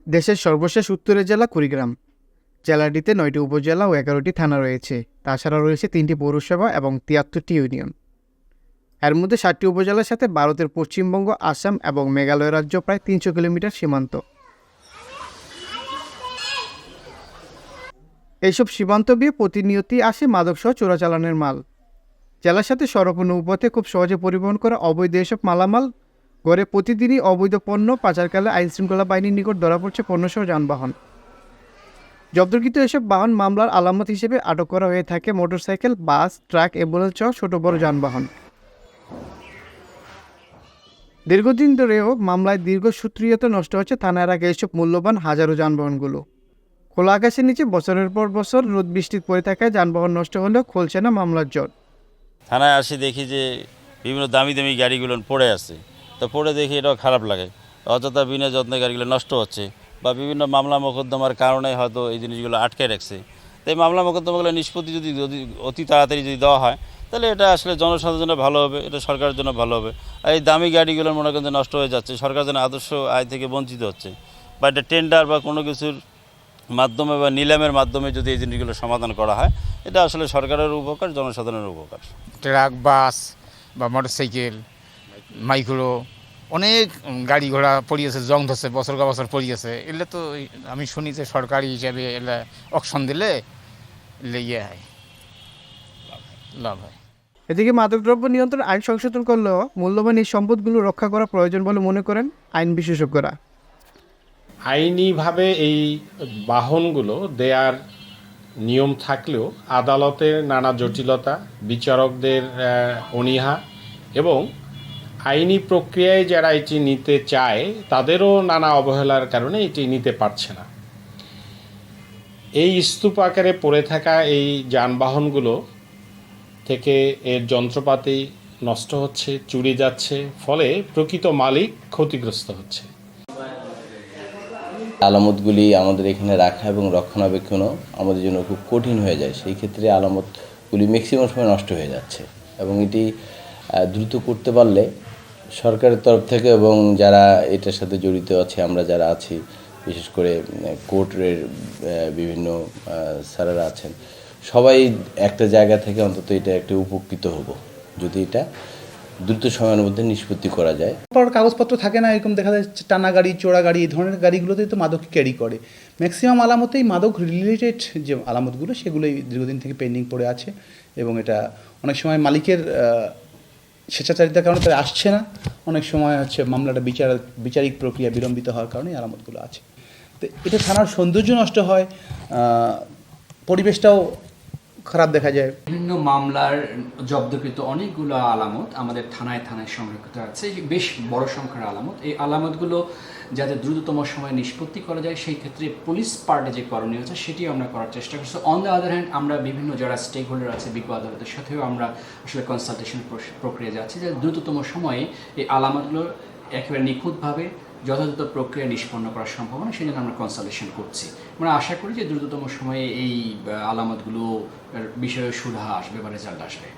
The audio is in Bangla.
দেশের সর্বশেষ উত্তরের জেলা কুড়িগ্রাম। জেলাটিতে 9টি উপজেলা ও 11টি থানা রয়েছে। তাছাড়া রয়েছে 3টি পৌরসভা এবং 73টি ইউনিয়ন। এর মধ্যে 7টি উপজেলার সাথে ভারতের পশ্চিমবঙ্গ, আসাম এবং মেঘালয় রাজ্য প্রায় 300 কিলোমিটার সীমান্ত। এইসব সীমান্ত দিয়ে প্রতিনিয়তই আসে মাদকসহ চোরাচালানের মাল। জেলার সাথে সড়ক ও নৌপথে খুব সহজে পরিবহন করা অবৈধ এসব মালামাল গড়ে প্রতিদিনই অবৈধ পণ্য পাচারকালে আইনশৃঙ্খলা বাহিনীর নিকট ধরা পড়ছে পণ্যসহ যানবাহন। জব্দকৃত এসব বাহন মামলার আলামত হিসেবে আটক করা হয়ে থাকে মোটরসাইকেল, বাস, ট্রাক, অ্যাম্বুলেন্স সহ ছোট বড় যানবাহন। দীর্ঘদিন ধরেও মামলায় দীর্ঘসূত্রিয়তা নষ্ট হচ্ছে থানার আগে এসব মূল্যবান হাজারো যানবাহনগুলো। খোলা আকাশের নিচে বছরের পর বছর রোদ বৃষ্টি পড়ে থাকায় যানবাহন নষ্ট হলেও খুলছে না মামলার জট। থানায় আসি দেখি যে বিভিন্ন দামি দামি গাড়িগুলো পড়ে আছে, তো পড়ে দেখি এটাও খারাপ লাগে। অযথা বিনা যত্নে গাড়িগুলো নষ্ট হচ্ছে বা বিভিন্ন মামলা মোকদ্দমার কারণে হয়তো এই জিনিসগুলো আটকে রাখছে। তো এই মামলা মোকদ্দমাগুলো নিষ্পত্তি যদি অতি তাড়াতাড়ি যদি দেওয়া হয় তাহলে এটা আসলে জনসাধারণের জন্য ভালো হবে, এটা সরকারের জন্য ভালো হবে। আর এই দামি গাড়িগুলো মনে করেন যে নষ্ট হয়ে যাচ্ছে, সরকার যেন আদর্শ আয় থেকে বঞ্চিত হচ্ছে। বা এটা টেন্ডার বা কোনো কিছুর মাধ্যমে বা নিলামের মাধ্যমে যদি এই জিনিসগুলো সমাধান করা হয়, এটা আসলে সরকারের উপকার, জনসাধারণের উপকার। ট্রাক, বাস বা মোটরসাইকেল, মাইক্রো অনেক গাড়ি ঘোড়া পড়িয়েছে, জং ধরছে, বছর কা বছর পড়িয়েছে। এগুলো তো আমি শুনি যে সরকারি হিসাবে এগুলো অকশন দিলে ইয়ে হয়, লাভ হয়। এদিকে মাদকদ্রব্য নিয়ন্ত্রণ আইন সংশোধন করলেও মূল্যবান এই সম্পদগুলো রক্ষা করা প্রয়োজন বলে মনে করেন আইন বিশেষজ্ঞরা। আইনিভাবে এই বাহনগুলো দেয়ার নিয়ম থাকলেও আদালতের নানা জটিলতা, বিচারকদের অনীহা এবং আইনি প্রক্রিয়ায় যারা এটি নিতে চায় তাদেরও নানা অবহেলার কারণে এটি নিতে পারছে না। এই স্তূপ আকারে পড়ে থাকা এই যানবাহনগুলো থেকে এর যন্ত্রপাতি নষ্ট হচ্ছে, চুরি যাচ্ছে, ফলে প্রকৃত মালিক ক্ষতিগ্রস্ত হচ্ছে। আলামতগুলি আমাদের এখানে রাখা এবং রক্ষণাবেক্ষণও আমাদের জন্য খুব কঠিন হয়ে যায়। সেই ক্ষেত্রে আলামতগুলি ম্যাক্সিমাম সময় নষ্ট হয়ে যাচ্ছে এবং এটি দ্রুত করতে পারলে সরকারের তরফ থেকে এবং যারা এটার সাথে জড়িত আছে, আমরা যারা আছি, বিশেষ করে কোর্টের বিভিন্ন স্যারেরা আছেন, সবাই একটা জায়গা থেকে অন্তত এটা একটা উপকৃত হব যদি এটা দ্রুত সময়ের মধ্যে নিষ্পত্তি করা যায়। কাগজপত্র থাকে না, এরকম দেখা যাচ্ছে টানা গাড়ি, চোরা গাড়ি, এই ধরনের গাড়িগুলোতেই তো মাদক ক্যারি করে। ম্যাক্সিমাম আলামতেই মাদক রিলেটেড যে আলামতগুলো সেগুলোই দীর্ঘদিন থেকে পেন্ডিং পড়ে আছে এবং এটা অনেক সময় মালিকের স্বেচ্ছাচারিতার কারণে তারা আসছে না, অনেক সময় হচ্ছে মামলাটা বিচারিক প্রক্রিয়া বিলম্বিত হওয়ার কারণে আলামতগুলো আছে। তো এটা থানার সৌন্দর্য নষ্ট হয়, পরিবেশটাও খারাপ দেখা যায়। বিভিন্ন মামলার জব্দকৃত অনেকগুলো আলামত আমাদের থানায় থানায় সংরক্ষিত আছে, বেশ বড় সংখ্যার আলামত। এই আলামতগুলো যাতে দ্রুততম সময়ে নিষ্পত্তি করা যায় সেই ক্ষেত্রে পুলিশ পার্টে যে করণীয় আছে সেটিও আমরা করার চেষ্টা করছি। অন দ্য আদার হ্যান্ড আমরা বিভিন্ন যারা স্টেক হোল্ডার আছে, বিজ্ঞ আদালতের সাথেও আমরা আসলে কনসালটেশন প্রক্রিয়া যাচ্ছি যে দ্রুততম সময়ে এই আলামতগুলো একেবারে নিখুঁতভাবে যথাযথ প্রক্রিয়া নিষ্পন্ন করার সম্ভাবনা, সেই জন্য আমরা কনসালটেশন করছি। আমরা আশা করি যে দ্রুততম সময়ে এই আলামতগুলো বিষয়ে সুরাহা আসবে বা রেজাল্ট আসবে।